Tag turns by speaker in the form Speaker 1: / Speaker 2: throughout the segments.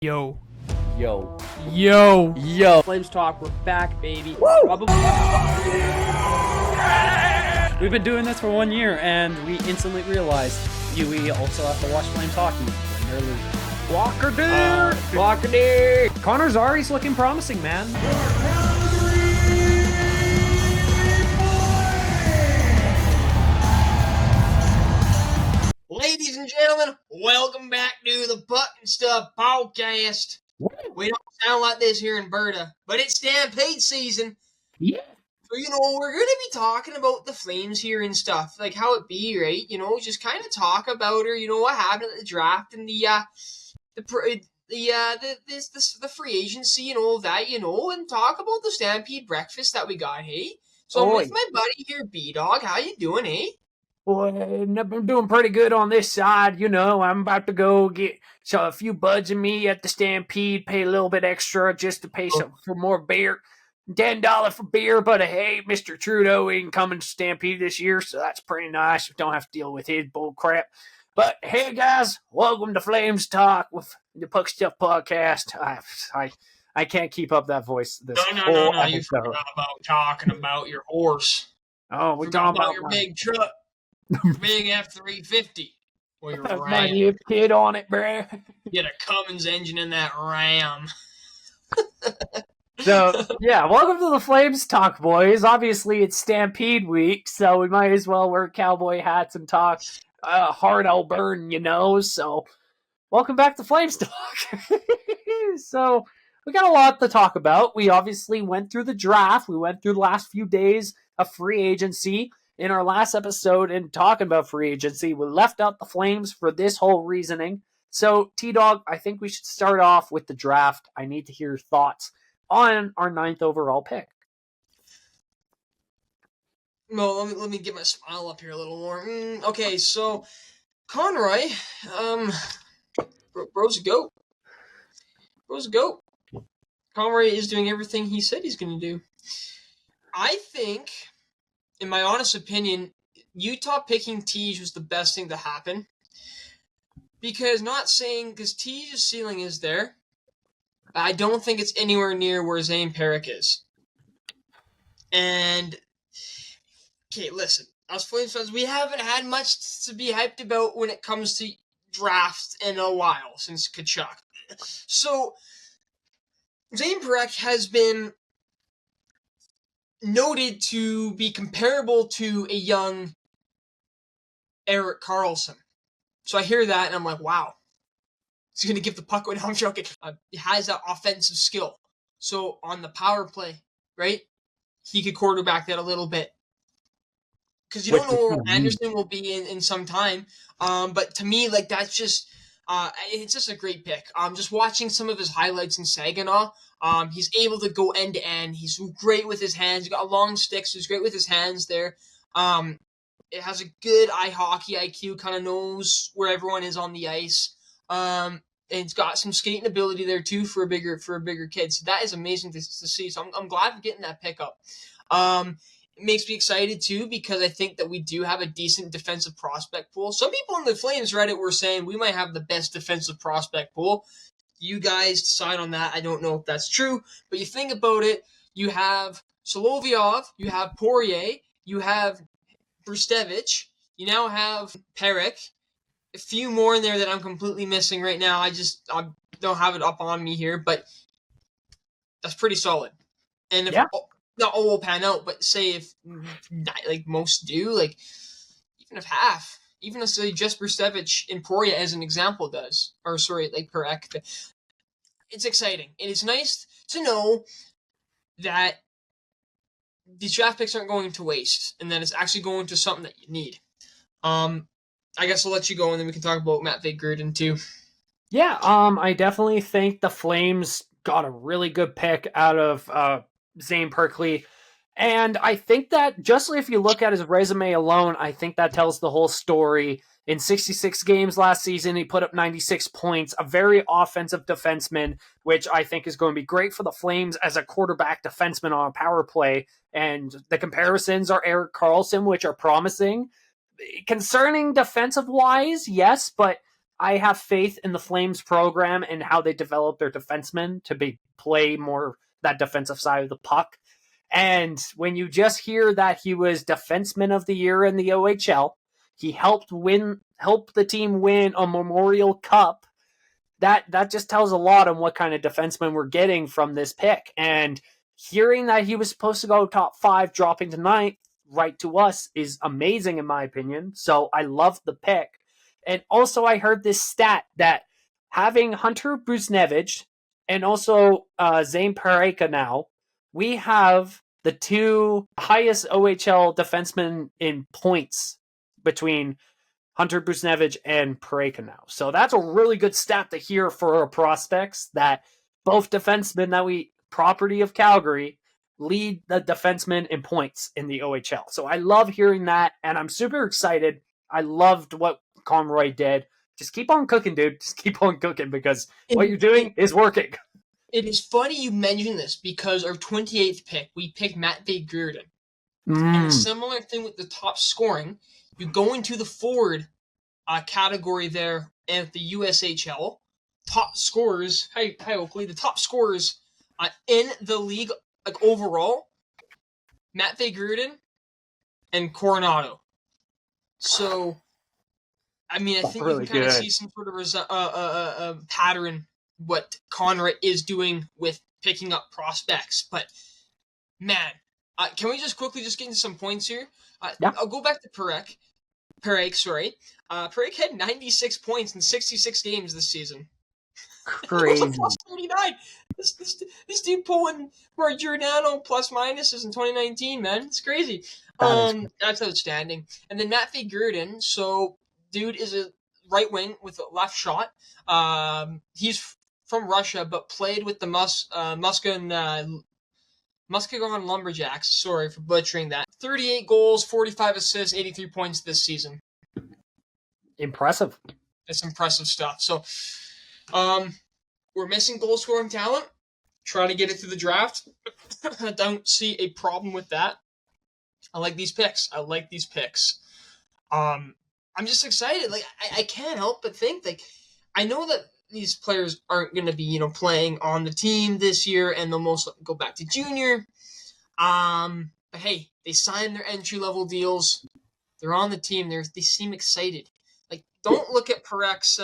Speaker 1: Yo.
Speaker 2: Yo.
Speaker 1: Yo.
Speaker 2: Yo.
Speaker 3: Flames Talk, we're back, baby.
Speaker 2: Woo!
Speaker 3: We've been doing this for 1 year, and we instantly realized we also have to watch Flames hockey when they're losing.
Speaker 1: Walker dude.
Speaker 3: Walker dude! Connor Zari's looking promising, man.
Speaker 4: Ladies and gentlemen, welcome back to the Puck and Stuff podcast. We don't sound like this here in Berta, but it's Stampede season.
Speaker 1: Yeah.
Speaker 4: So, we're going to be talking about the Flames here and stuff, like how it be, right? Just kind of talk about her, what happened at the draft and the free agency and all that, and talk about the Stampede breakfast that we got, hey? So I'm with my buddy here, B-Dog. How you doing, hey?
Speaker 1: Boy, I've been doing pretty good on this side. I'm about to go get a few buds of me at the Stampede, pay a little bit extra just to pay some for more beer. $10 for beer, but hey, Mr. Trudeau ain't coming to Stampede this year, so that's pretty nice. We don't have to deal with his bull crap. But hey, guys, welcome to Flames Talk with the Puck Stuff podcast. I can't keep up that voice.
Speaker 4: No. You forgot about talking about your horse.
Speaker 1: Oh, we're talking about
Speaker 4: your big truck. Big F-350. Or your
Speaker 1: my
Speaker 4: Ram.
Speaker 1: new kid on it, bruh.
Speaker 4: Get a Cummins engine in that Ram.
Speaker 1: So, yeah, welcome to the Flames Talk, boys. Obviously, it's Stampede week, so we might as well wear cowboy hats and talk hard Albertan, So, welcome back to Flames Talk. So, we got a lot to talk about. We obviously went through the draft. We went through the last few days of free agency. In our last episode, in talking about free agency, we left out the Flames for this whole reasoning. So, T-Dog, I think we should start off with the draft. I need to hear your thoughts on our 9th overall pick.
Speaker 4: No, let me get my smile up here a little more. Okay, so Conroy, bro's a goat. Bro's a goat. Conroy is doing everything he said he's going to do. I think, in my honest opinion, Utah picking Tej was the best thing to happen. Because Tej's ceiling is there. I don't think it's anywhere near where Zane Perrick is. And, okay, listen. Us Flames fans, we haven't had much to be hyped about when it comes to drafts in a while since Kachuk. So, Zane Perrick has been noted to be comparable to a young Erik Karlsson. So I hear that and I'm like, wow. He's going to give the puck away. No, I'm joking. He has that offensive skill. So on the power play, right, he could quarterback that a little bit. Because you don't know where Anderson will be in some time. But to me, that's just it's just a great pick. Just watching some of his highlights in Saginaw, he's able to go end to end. He's great with his hands. He's got a long stick, so he's great with his hands there. It has a good hockey IQ, kind of knows where everyone is on the ice. And it's got some skating ability there too for a bigger kid. So that is amazing to see. So I'm glad for getting that pickup. It makes me excited too because I think that we do have a decent defensive prospect pool. Some people on the Flames Reddit were saying we might have the best defensive prospect pool. You guys decide on that. I don't know if that's true, but you think about it. You have Solovyov, you have Poirier, you have Brustevich, you now have Perrick. A few more in there that I'm completely missing right now. I don't have it up on me here, but that's pretty solid. And if not all will pan out, but say if most do, even if half, even if say just Brustevich and Poirier as an example does, or sorry, Perek, it's exciting. And it's nice to know that these draft picks aren't going to waste, and that it's actually going to something that you need. I guess I'll let you go, and then we can talk about Matt Vigurden too.
Speaker 1: Yeah, I definitely think the Flames got a really good pick out of Zane Perkley. And I think that just if you look at his resume alone, I think that tells the whole story. In 66 games last season, he put up 96 points, a very offensive defenseman, which I think is going to be great for the Flames as a quarterback defenseman on a power play. And the comparisons are Erik Karlsson, which are promising. Concerning defensive-wise, yes, but I have faith in the Flames program and how they develop their defensemen to play more that defensive side of the puck. And when you just hear that he was defenseman of the year in the OHL, he helped the team win a Memorial Cup. That just tells a lot on what kind of defenseman we're getting from this pick. And hearing that he was supposed to go top 5, dropping to 9th, right to us, is amazing in my opinion. So I love the pick. And also I heard this stat that having Hunter Buchnevich and also Zane Pareka now, we have the 2 highest OHL defensemen in points between Hunter Buchnevich and Pareka now. So that's a really good stat to hear for our prospects, that both defensemen that we property of Calgary lead the defensemen in points in the OHL. So I love hearing that, and I'm super excited. I loved what Conroy did. Just keep on cooking, dude. Just keep on cooking, because what you're doing is working.
Speaker 4: It is funny you mention this, because our 28th pick, we picked Matvei Girardin. And a similar thing with the top scoring, you go into the forward category there at the USHL, top scorers, hi Oakley, the top scorers in the league, like overall, Matvei Girardin and Coronado. So, I mean, I think really you can kind of see some sort of pattern what Conrad is doing with picking up prospects. But, man, can we just quickly get into some points here? Yeah. I'll go back to Parek. Parek had 96 points in 66 games this season.
Speaker 1: Crazy.
Speaker 4: It was a plus 39. This dude pulling for Giordano plus minuses in 2019, man. It's crazy. That's outstanding. And then Matvei Girardin, so dude is a right wing with a left shot. He's from Russia, but played with the Muskegon Lumberjacks. Sorry for butchering that. 38 goals, 45 assists, 83 points this season.
Speaker 1: Impressive.
Speaker 4: It's impressive stuff. So, we're missing goal scoring talent. Try to get it through the draft. I don't see a problem with that. I like these picks. I'm just excited. Like I can't help but think, like, I know that these players aren't going to be, playing on the team this year, and they'll most go back to junior. But hey, they signed their entry level deals. They're on the team. They seem excited. Like, don't look at Parek's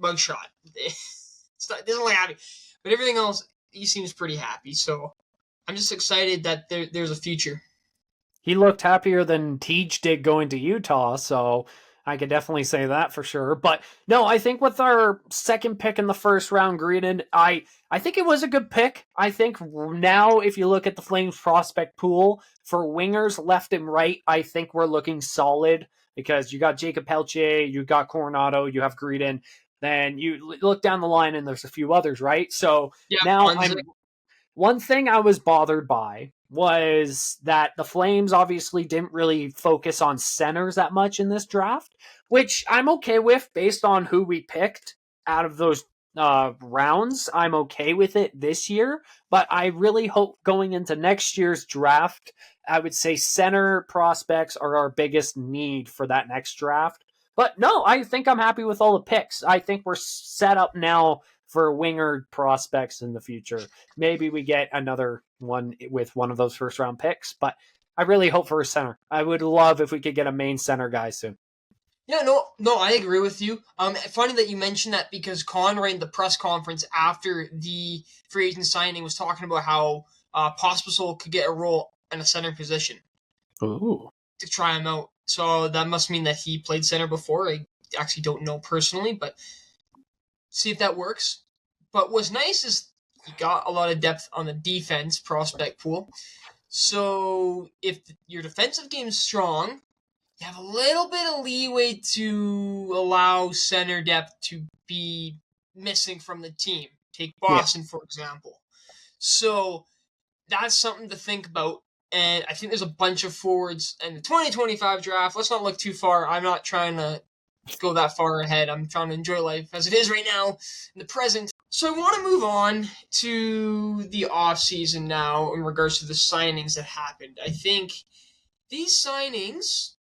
Speaker 4: mugshot. It doesn't look happy, but everything else, he seems pretty happy. So I'm just excited that there's a future.
Speaker 1: He looked happier than Tej did going to Utah, so I could definitely say that for sure. But no, I think with our second pick in the first round, Greenan, I think it was a good pick. I think now, if you look at the Flames prospect pool for wingers left and right, I think we're looking solid, because you got Jacob Pelche, you got Coronado, you have Greenan. Then you look down the line and there's a few others, right? So yeah, now one thing I was bothered by was that the Flames obviously didn't really focus on centers that much in this draft, which I'm okay with based on who we picked out of those rounds. I'm okay with it this year, but I really hope going into next year's draft, I would say center prospects are our biggest need for that next draft. But no, I think I'm happy with all the picks. I think we're set up now for winger prospects in the future. Maybe we get another one with one of those first round picks, but I really hope for a center. I would love if we could get a main center guy soon.
Speaker 4: Yeah, no, I agree with you. Funny that you mentioned that, because Conrad in the press conference after the free agent signing was talking about how Pospisil could get a role in a center position.
Speaker 1: Ooh.
Speaker 4: To try him out. So that must mean that he played center before. I actually don't know personally, but see if that works. But what's nice is he got a lot of depth on the defense prospect pool. So if your defensive game is strong, you have a little bit of leeway to allow center depth to be missing from the team. Take Boston, for example. So that's something to think about. And I think there's a bunch of forwards in the 2025 draft. Let's not look too far. I'm not trying to go that far ahead. I'm trying to enjoy life as it is right now, in the present. So I want to move on to the offseason now in regards to the signings that happened. I think these signings,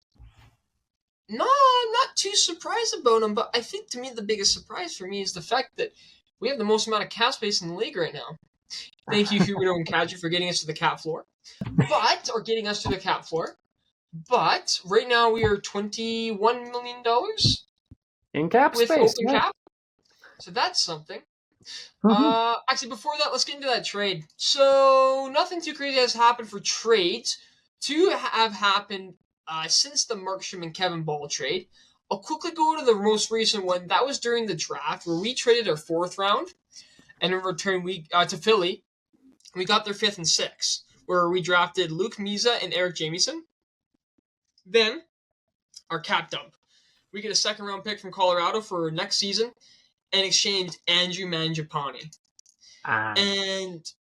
Speaker 4: No, I'm not too surprised about him, but I think to me the biggest surprise for me is the fact that we have the most amount of cap space in the league right now. Thank you, Huberto and Kadri, for getting us to the cap floor. Getting us to the cap floor. But right now we are $21 million
Speaker 1: In cap
Speaker 4: with
Speaker 1: space,
Speaker 4: open cap. So that's something. Actually, before that, let's get into that trade. So nothing too crazy has happened for trades. Two have happened since the Markstrom and Kevin Ball trade. I'll quickly go to the most recent one. That was during the draft where we traded our 4th round, and in return we to Philly, we got their 5th and 6th, where we drafted Luke Miza and Eric Jamieson. Then our cap dump. We get a 2nd round pick from Colorado for next season and exchanged Andrew Mangiapane. And it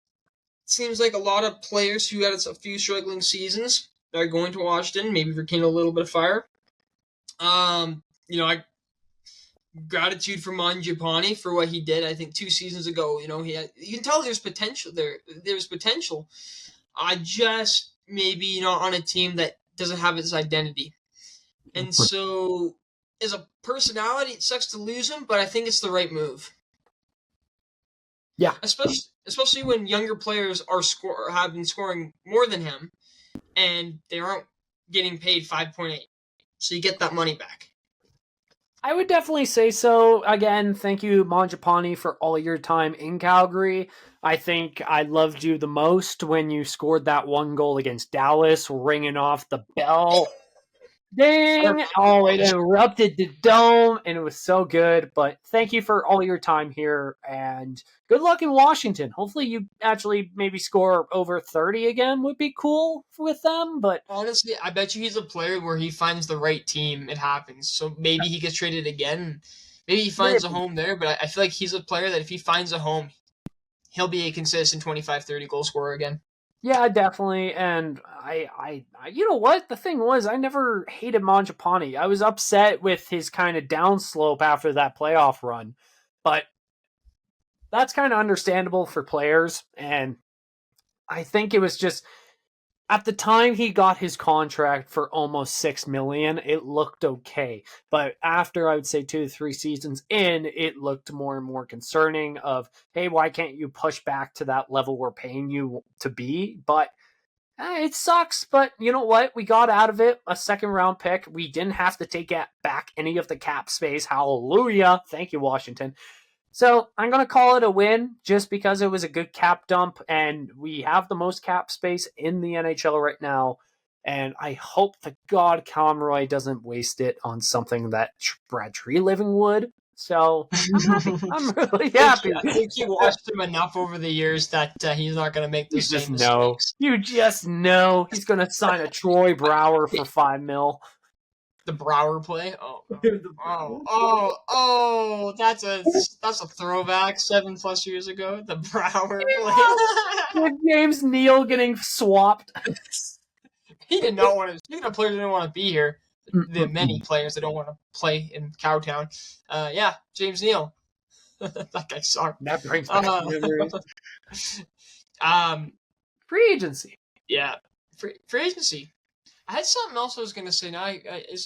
Speaker 4: seems like a lot of players who had a few struggling seasons are going to Washington, maybe rekindle a little bit of fire. Gratitude for Mangiapane for what he did. I think 2 seasons ago, you can tell there's potential there. There's potential. Just maybe on a team that doesn't have its identity. And so, as a personality, it sucks to lose him, but I think it's the right move.
Speaker 1: Yeah,
Speaker 4: especially when younger players have been scoring more than him, and they aren't getting paid 5.8, so you get that money back.
Speaker 1: I would definitely say so. Again, thank you, Mangiapane, for all your time in Calgary. I think I loved you the most when you scored that 1 goal against Dallas, ringing off the bell. Ding! Oh, it erupted the dome, and it was so good. But thank you for all your time here, and good luck in Washington. Hopefully you actually maybe score over 30 again would be cool with them. But
Speaker 4: honestly, I bet you he's a player where he finds the right team, it happens. So maybe he gets traded again. Maybe he finds a home there, but I feel like he's a player that if he finds a home, he'll be a consistent 25, 30 goal scorer again.
Speaker 1: Yeah, definitely. And I you know what? The thing was, I never hated Mangiapane. I was upset with his kind of downslope after that playoff run. But that's kind of understandable for players. And I think it was just, at the time he got his contract for almost $6 million, it looked okay. But after, I would say 2 to 3 seasons in, it looked more and more concerning of, hey, why can't you push back to that level we're paying you to be? But it sucks. But you know what? We got out of it. A 2nd round pick. We didn't have to take back any of the cap space. Hallelujah. Thank you, Washington. So I'm going to call it a win just because it was a good cap dump, and we have the most cap space in the NHL right now. And I hope to God Conroy doesn't waste it on something that Brad Treliving would. So I'm happy. I'm really happy.
Speaker 4: I think you watched him enough over the years that he's not going to make the same mistakes.
Speaker 1: You just know he's going to sign a Troy Brouwer for $5 million.
Speaker 4: The Brouwer play? That's a throwback 7+ years ago. The Brouwer play.
Speaker 1: With James Neal getting swapped.
Speaker 4: He did not want to. Speaking of players that don't want to be here, the many players that don't want to play in Cowtown. James Neal. That guy sucked.
Speaker 1: That brings back memories. Free agency.
Speaker 4: Yeah, free agency. I had something else I was going to say. Now, the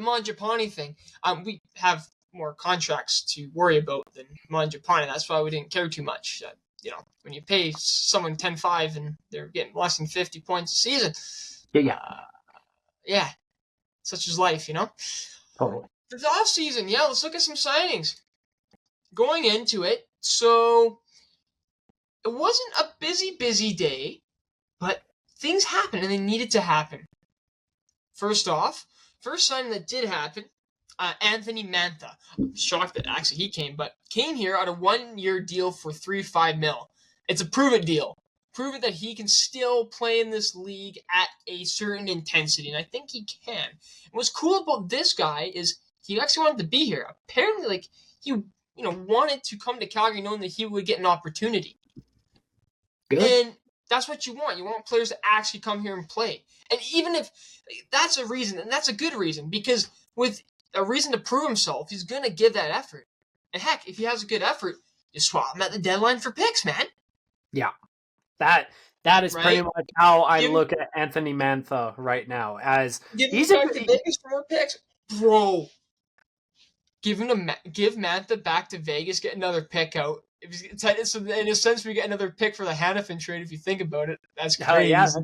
Speaker 4: Mangiapane thing. We have more contracts to worry about than Mangiapane. That's why we didn't care too much. When you pay someone 10-5 and they're getting less than 50 points a season. Yeah. Such is life,
Speaker 1: Totally.
Speaker 4: For the offseason, let's look at some signings. Going into it, so it wasn't a busy day, but things happened and they needed to happen. First signing that did happen, Anthony Mantha. I'm shocked that actually he came here on a 1-year deal for $3.5 million. It's a prove it deal. Prove it that he can still play in this league at a certain intensity, and I think he can. And what's cool about this guy is he actually wanted to be here. Apparently, he wanted to come to Calgary knowing that he would get an opportunity. Good. And that's what you want. You want players to actually come here and play. And even if that's a reason, and that's a good reason, because with a reason to prove himself, he's going to give that effort. And heck, if he has a good effort, you swap him at the deadline for picks, man.
Speaker 1: Yeah. That is pretty
Speaker 4: right?
Speaker 1: much how I
Speaker 4: Give
Speaker 1: look at Anthony Mantha right now. As
Speaker 4: give him
Speaker 1: he's a
Speaker 4: back to Vegas for more picks, bro. Give Mantha back to Vegas, get another pick out. So in a sense, we get another pick for the Hannafin trade. If you think about it, that's
Speaker 1: oh yeah,
Speaker 4: crazy.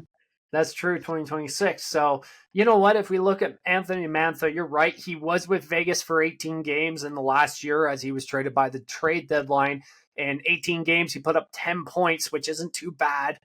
Speaker 1: that's true. 2026. So you know what? If we look at Anthony Mantha, you're right. He was with Vegas for 18 games in the last year, as he was traded by the trade deadline. In 18 games, he put up 10 points, which isn't too bad.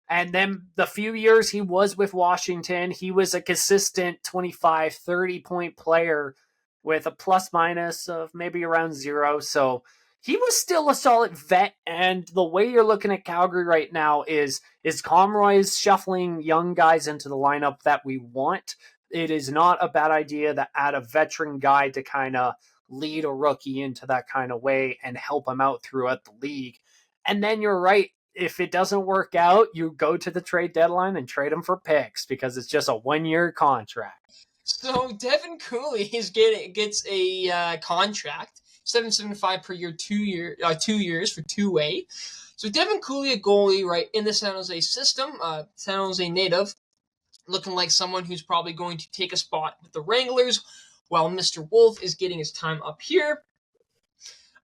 Speaker 1: And then the few years he was with Washington, he was a consistent 25, 30-point player with a plus minus of maybe around 0. So he was still a solid vet. And the way you're looking at Calgary right now is Comroy's shuffling young guys into the lineup that we want. It is not a bad idea to add a veteran guy to kind of lead a rookie into that kind of way and help him out throughout the league. And then you're right. If it doesn't work out, you go to the trade deadline and trade him for picks because it's just a 1-year contract.
Speaker 4: So Devin Cooley gets a contract, 7.75 per year, 2 years for 2-way. So Devin Cooley, a goalie, right in the San Jose system, San Jose native, looking like someone who's probably going to take a spot with the Wranglers, while Mr. Wolf is getting his time up here.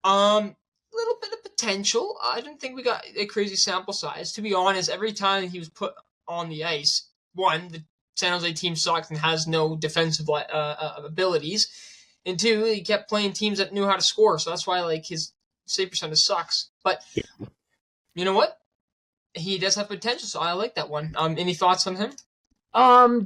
Speaker 4: Little bit of potential. I didn't think we got a crazy sample size. To be honest, every time he was put on the ice, one, the San Jose team sucks and has no defensive abilities, and two, he kept playing teams that knew how to score. So that's why like his save percentage sucks. But you know what? He does have potential, so I like that one. Any thoughts on him?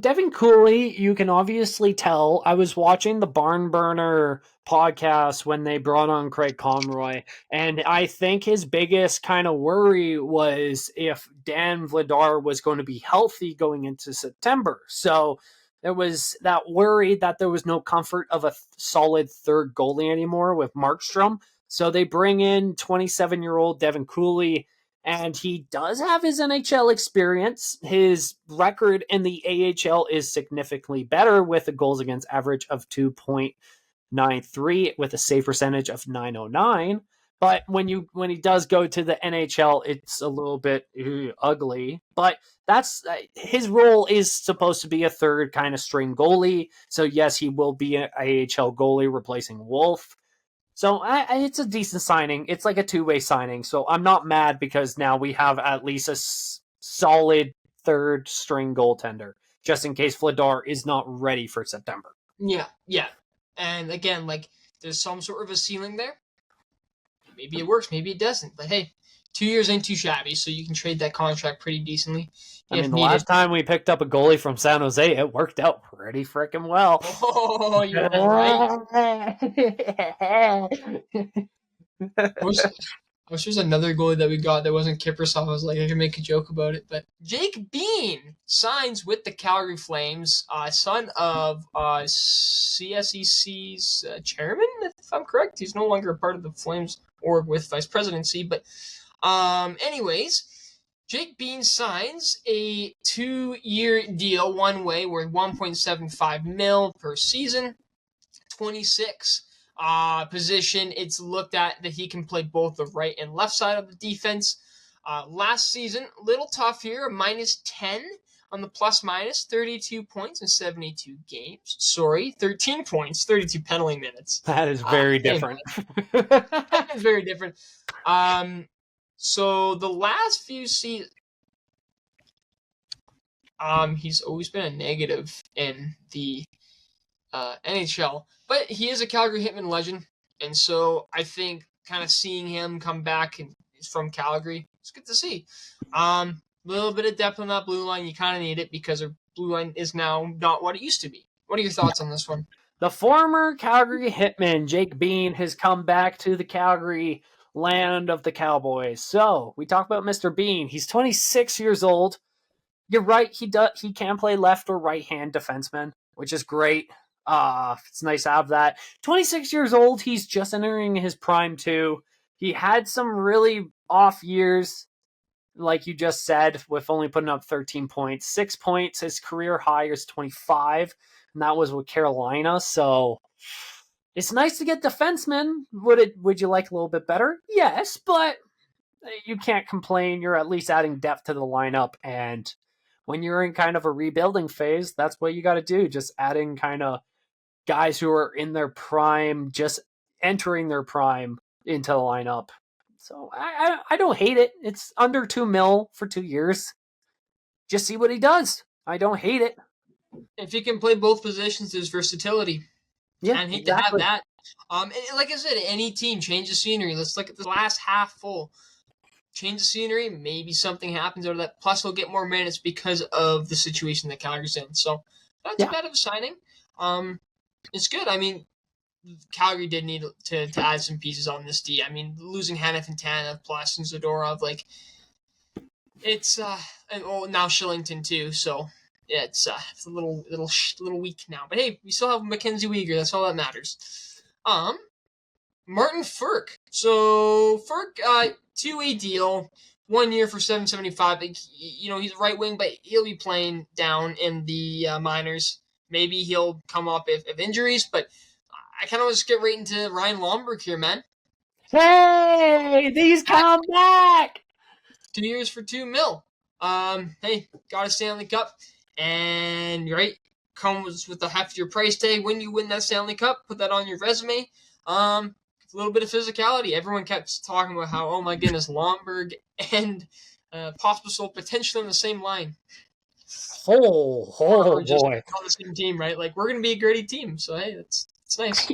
Speaker 1: Devin Cooley, you can obviously tell. I was watching the Barn Burner podcast when they brought on Craig Conroy, and I think his biggest kind of worry was if Dan Vladar was going to be healthy going into September. So there was that worry that there was no comfort of a solid third goalie anymore with Markstrom. So they bring in 27-year-old Devin Cooley, and he does have his NHL experience. His record in the AHL is significantly better with a goals against average of 2.93 with a save percentage of 909. But when he does go to the NHL, it's a little bit ugly. But that's his role is supposed to be a third kind of string goalie. So yes, he will be an AHL goalie replacing Wolf. So it's a decent signing. It's like a two-way signing. So I'm not mad because now we have at least a solid third string goaltender, just in case Vladar is not ready for September.
Speaker 4: Yeah. And again, like there's some sort of a ceiling there. Maybe it works, maybe it doesn't. But hey, 2 years ain't too shabby, so you can trade that contract pretty decently.
Speaker 1: I mean, the last time we picked up a goalie from San Jose, it worked out pretty freaking well.
Speaker 4: Oh, you're right. I wish there was another goalie that we got that wasn't Kiprusoff. I was like, I can make a joke about it. But Jake Bean signs with the Calgary Flames, son of CSEC's chairman, if I'm correct. He's no longer a part of the Flames org with vice presidency. But anyways, Jake Bean signs a 2-year deal, one way, worth $1.75 million per season, 26 position. It's looked at that he can play both the right and left side of the defense. Last season, a little tough here, minus 10 on the plus minus, 32 points in 72 games. Sorry, 13 points, 32 penalty minutes.
Speaker 1: That is very different.
Speaker 4: That is very different. So the last few seasons, he's always been a negative in the NHL, but he is a Calgary Hitman legend, and so I think kind of seeing him come back and he's from Calgary, it's good to see. A little bit of depth on that blue line, you kind of need it because our blue line is now not what it used to be. What are your thoughts on this one?
Speaker 1: The former Calgary Hitman, Jake Bean, has come back to the Calgary land of the Cowboys. So we talk about Mr. Bean. He's 26 years old. You're right. He can play left or right hand defenseman, which is great. It's nice to have that. 26 years old. He's just entering his prime too. He had some really off years, like you just said, with only putting up 13 points. 6 points. His career high is 25, and that was with Carolina. So it's nice to get defensemen. Would you like a little bit better? Yes, but you can't complain. You're at least adding depth to the lineup. And when you're in kind of a rebuilding phase, that's what you got to do. Just adding kind of guys who are in their prime, just entering their prime into the lineup. So I don't hate it. It's under $2 million for 2 years. Just see what he does. I don't hate it.
Speaker 4: If he can play both positions, there's versatility.
Speaker 1: Yeah,
Speaker 4: And hate
Speaker 1: exactly.
Speaker 4: to have that. Like I said, any team change the scenery. Let's look at the last half full. Change the scenery. Maybe something happens out of that. Plus, he'll get more minutes because of the situation that Calgary's in. So that's a bit of a signing. It's good. I mean, Calgary did need to add some pieces on this D. I mean, losing Hanif and Tanev plus and Zadorov, like it's and now Shillington too. So yeah, it's a little weak now. But hey, we still have Mackenzie Weegar. That's all that matters. Martin Furk. So Furk, 2-way deal, 1 year for $775. You know, he's a right wing, but he'll be playing down in the minors. Maybe he'll come up if injuries, but I kind of want to get right into Ryan Lomberg here, man.
Speaker 1: Hey, these come back.
Speaker 4: 2 years for $2 million. Hey, got a Stanley Cup, and right comes with a heftier price tag. When you win that Stanley Cup, put that on your resume. A little bit of physicality. Everyone kept talking about how, oh my goodness, Lomberg and Pospisil potentially on the same line.
Speaker 1: Oh boy.
Speaker 4: On the same team, right? Like, we're going to be a gritty team. So, hey, it's nice.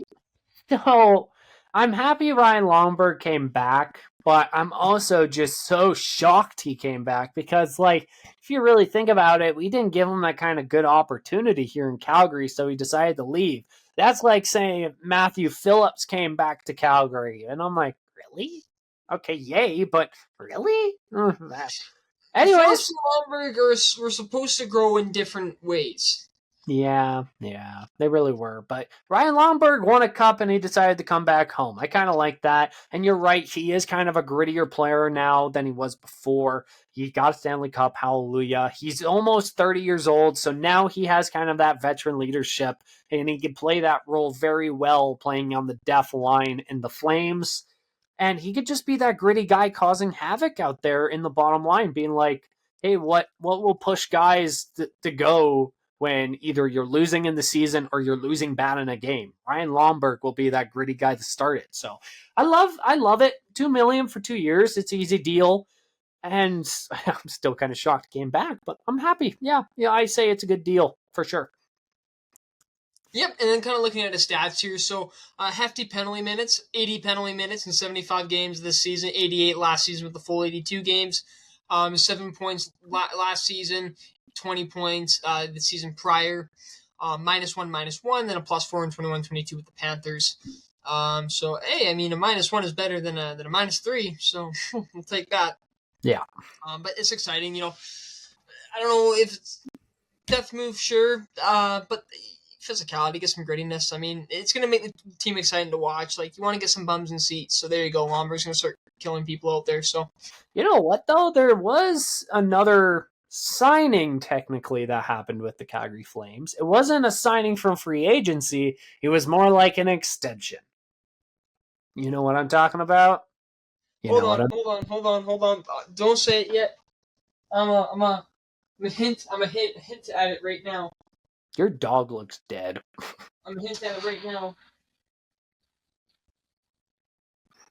Speaker 1: So, I'm happy Ryan Lomberg came back, but I'm also just so shocked he came back because, like, if you really think about it, we didn't give him that kind of good opportunity here in Calgary, so he decided to leave. That's like saying Matthew Phillips came back to Calgary, and I'm like, really? Okay, yay, but really? Anyways,
Speaker 4: Phillips and Lomberg were supposed to grow in different ways.
Speaker 1: Yeah, they really were. But Ryan Lomberg won a cup and he decided to come back home. I kind of like that. And you're right, he is kind of a grittier player now than he was before. He got a Stanley Cup, hallelujah. He's almost 30 years old, so now he has kind of that veteran leadership, and he can play that role very well playing on the death line in the Flames. And he could just be that gritty guy causing havoc out there in the bottom line, being like, hey, what will push guys to go when either you're losing in the season or you're losing bad in a game? Ryan Lomberg will be that gritty guy to start it. So I love it. $2 million for 2 years. It's an easy deal. And I'm still kind of shocked he came back, but I'm happy. Yeah, I say it's a good deal for sure.
Speaker 4: Yep, and then kind of looking at his stats here. So hefty penalty minutes, 80 penalty minutes in 75 games this season, 88 last season with the full 82 games. 7 points last season, 20 points the season prior. -1, then a +4 in 21-22 with the Panthers. So, hey, I mean, a -1 is better than a -3, so we'll take that.
Speaker 1: Yeah.
Speaker 4: But it's exciting, you know. I don't know if it's depth move, sure, but physicality, get some grittiness. I mean, it's going to make the team exciting to watch. Like, you want to get some bums in seats, so there you go. Lomberg's going to start killing people out there. So,
Speaker 1: you know what though? There was another signing technically that happened with the Calgary Flames. It wasn't a signing from free agency. It was more like an extension. You know what I'm talking about?
Speaker 4: Hold on. Don't say it yet. I'm a hint at it right now.
Speaker 1: Your dog looks dead.
Speaker 4: I'm a hint at it right now.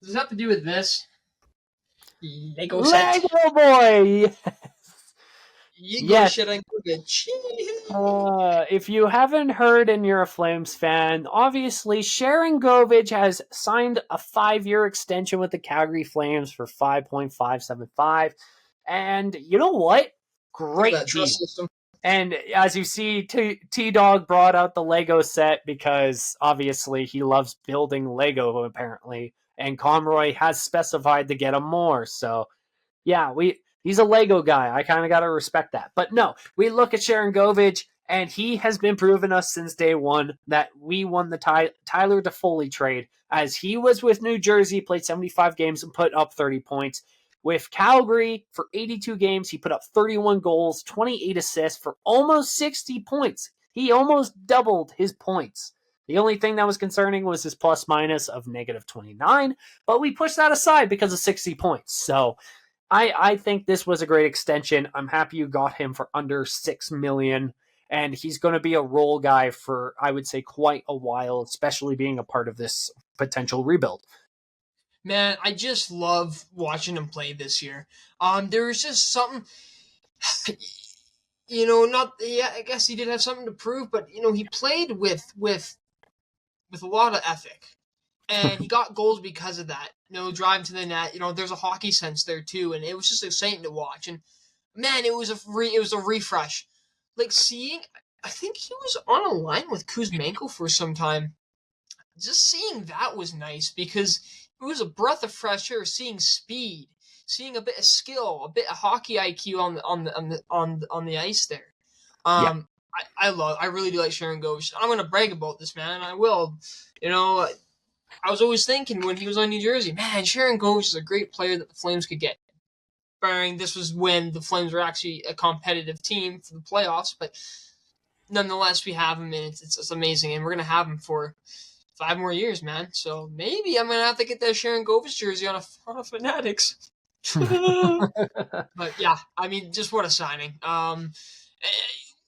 Speaker 4: Does it have to do with this? Lego set.
Speaker 1: Lego boy!
Speaker 4: You go shit on Govic.
Speaker 1: If you haven't heard and you're a Flames fan, obviously Sharon Govich has signed a 5-year extension with the Calgary Flames for $5.575. And you know what? Great deal. And as you see, T-Dog brought out the Lego set because obviously he loves building Lego apparently. And Conroy has specified to get him more. So yeah, he's a Lego guy. I kind of got to respect that. But no, we look at Sharon Govich, and he has been proving us since day one that we won the Tyler Toffoli trade, as he was with New Jersey, played 75 games and put up 30 points. With Calgary, for 82 games, he put up 31 goals, 28 assists for almost 60 points. He almost doubled his points. The only thing that was concerning was his plus minus of negative 29, but we pushed that aside because of 60 points. So I think this was a great extension. I'm happy you got him for under $6 million, and he's going to be a role guy for, I would say, quite a while, especially being a part of this potential rebuild.
Speaker 4: Man, I just love watching him play this year. There was just something, not yeah. I guess he did have something to prove, but he played with a lot of ethic, and he got goals because of that. Driving to the net. There's a hockey sense there too, and it was just exciting to watch. And man, it was a refresh. Like seeing, I think he was on a line with Kuzmenko for some time. Just seeing that was nice because it was a breath of fresh air. Seeing speed, seeing a bit of skill, a bit of hockey IQ on the ice there.
Speaker 1: Yeah.
Speaker 4: I really do like Sharon Govich. I'm gonna brag about this, man. I will. I was always thinking when he was on New Jersey, man, Sharon Govich is a great player that the Flames could get. Barring this was when the Flames were actually a competitive team for the playoffs, but nonetheless, we have him, and it's amazing, and we're gonna have him for 5 more years, man. So maybe I'm gonna have to get that Sharon Govich jersey on a Fanatics. But yeah, I mean, just what a signing.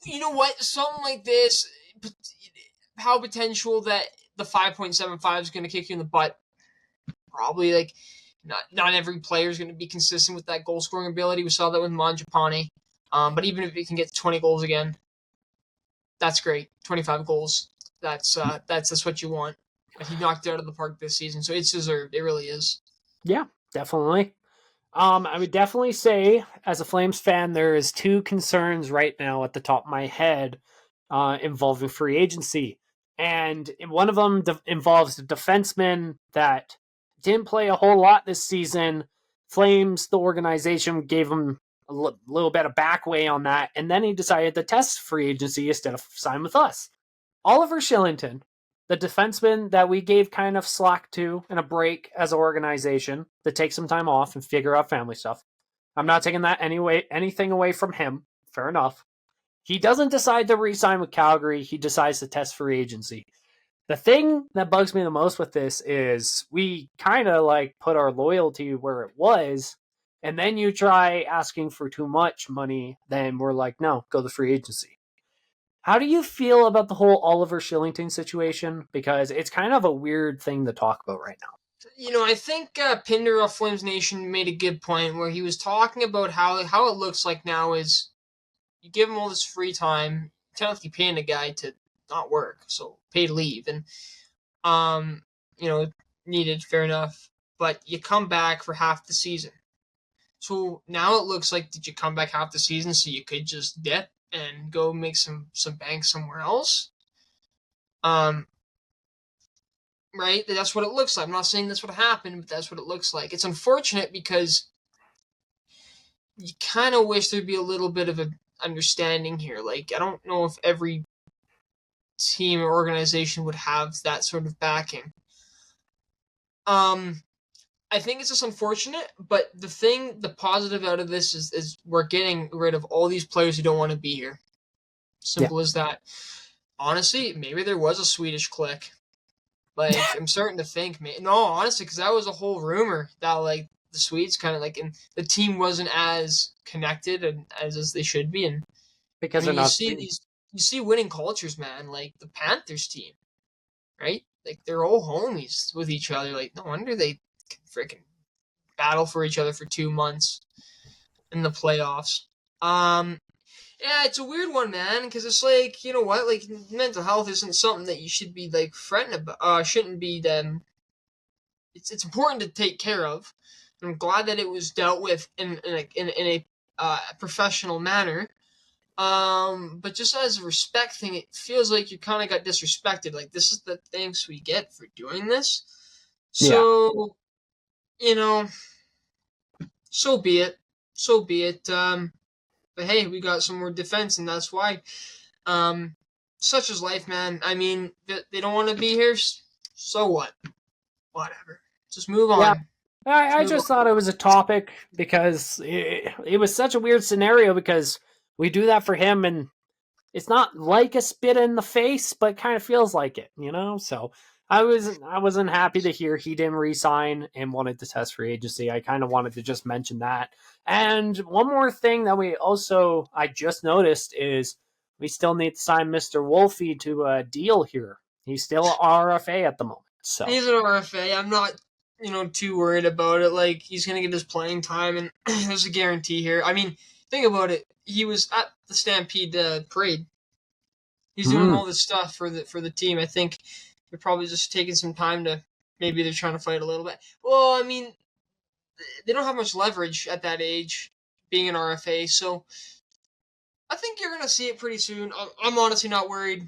Speaker 4: You know what? Something like this, how potential that the 5.75 is going to kick you in the butt. Probably like not every player is going to be consistent with that goal scoring ability. We saw that with Mangiapane. But even if he can get 20 goals again, that's great. 25 goals. That's what you want. But he knocked it out of the park this season, so it's deserved. It really is.
Speaker 1: Yeah, definitely. I would definitely say, as a Flames fan, there is 2 concerns right now at the top of my head involving free agency. And one of them involves a defenseman that didn't play a whole lot this season. Flames, the organization, gave him a little bit of backway on that, and then he decided to test free agency instead of sign with us. Oliver Shillington, the defenseman that we gave kind of slack to and a break as an organization to take some time off and figure out family stuff. I'm not taking that anything away from him. Fair enough. He doesn't decide to re-sign with Calgary. He decides to test free agency. The thing that bugs me the most with this is we kind of like put our loyalty where it was, and then you try asking for too much money, then we're like, no, go to free agency. How do you feel about the whole Oliver Shillington situation? Because it's kind of a weird thing to talk about right now.
Speaker 4: I think Pinder of Flames Nation made a good point where he was talking about how it looks like now is you give him all this free time, technically paying a guy to not work, so paid leave, and needed, fair enough. But you come back for half the season. So now it looks like did you come back half the season so you could just dip and go make some bank somewhere else? Right? That's what it looks like. I'm not saying that's what happened, but that's what it looks like. It's unfortunate because you kind of wish there'd be a little bit of an understanding here. Like, I don't know if every team or organization would have that sort of backing. I think it's just unfortunate, but the positive out of this is we're getting rid of all these players who don't want to be here. Simple as that. Honestly, maybe there was a Swedish clique. Like, I'm starting to think, man. No, honestly, because that was a whole rumor that, like, the Swedes kind of, like, and the team wasn't as connected and as they should be. And
Speaker 1: because
Speaker 4: you see winning cultures, man, like the Panthers team, right? Like, they're all homies with each other. Like, no wonder they can freaking battle for each other for 2 months in the playoffs. Yeah, it's a weird one, man, because it's like, you know what, like, mental health isn't something that you should be, like, fretting about, shouldn't be, it's important to take care of. I'm glad that it was dealt with in a professional manner. But just as a respect thing, it feels like you kind of got disrespected. Like, this is the thanks we get for doing this. So, so be it. So be it. But hey, we got some more defense, and that's why. Such is life, man. I mean, they don't want to be here. So what? Whatever. Just move on.
Speaker 1: Yeah. I just thought it was a topic because it was such a weird scenario because we do that for him, and it's not like a spit in the face, but it kind of feels like it, So I wasn't happy to hear he didn't resign and wanted to test free agency. I kind of wanted to just mention that. And one more thing that I just noticed is we still need to sign Mr. Wolfie to a deal here. He's still RFA at the moment. So
Speaker 4: He's an RFA. I'm not, too worried about it. Like, he's gonna get his playing time, and there's a guarantee here. I mean, think about it. He was at the Stampede parade. He's doing all this stuff for the team. I think they're probably just taking some time to maybe they're trying to fight a little bit. Well, I mean, they don't have much leverage at that age, being an RFA. So I think you're gonna see it pretty soon. I'm honestly not worried.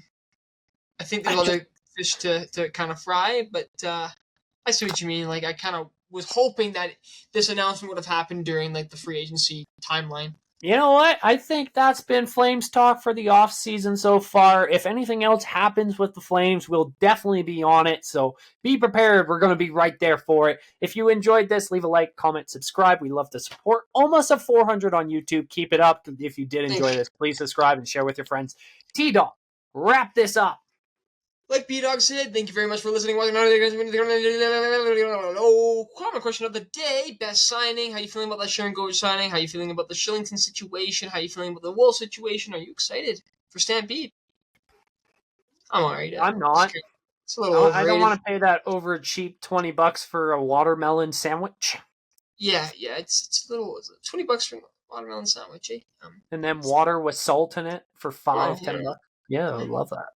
Speaker 4: I think there's other fish to kind of fry, but I see what you mean. Like, I kind of was hoping that this announcement would have happened during like the free agency timeline.
Speaker 1: You know what? I think that's been Flames talk for the off season so far. If anything else happens with the Flames, we'll definitely be on it. So be prepared. We're going to be right there for it. If you enjoyed this, leave a like, comment, subscribe. We love the support. Almost at 400 on YouTube. Keep it up. If you did enjoy this, please subscribe and share with your friends. T-Dog, wrap this up.
Speaker 4: Like B-Dog said, thank you very much for listening. Common question of the day. Best signing. How you feeling about that Sharon Goge signing? How you feeling about the Shillington situation? How you feeling about the Wool situation? Are you excited for Stampede? I'm alright.
Speaker 1: I'm not.
Speaker 4: It's a little overrated.
Speaker 1: I don't want to pay that over cheap $20 for a watermelon sandwich.
Speaker 4: Yeah, it's a little $20 for a watermelon sandwich, eh?
Speaker 1: And then water with salt in it for $10. Yeah, I love that.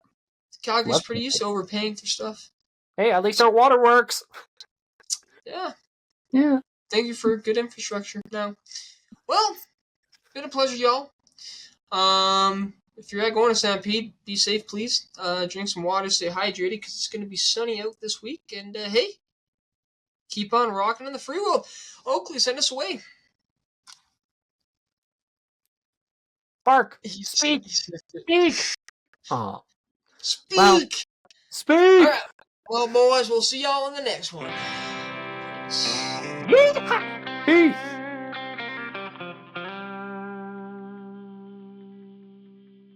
Speaker 4: Calgary's pretty used to overpaying for stuff.
Speaker 1: Hey, at least our water works.
Speaker 4: Yeah.
Speaker 1: Yeah.
Speaker 4: Thank you for good infrastructure. Now, well, been a pleasure, y'all. If you're going to Stampede, be safe, please. Drink some water, stay hydrated, because it's going to be sunny out this week. And hey, keep on rocking in the free world. Oakley, send us away.
Speaker 1: Bark. Speak. Speak. Oh.
Speaker 4: Speak!
Speaker 1: Well, speak!
Speaker 4: Alright, well, boys, we'll see y'all in the next one.
Speaker 1: Peace.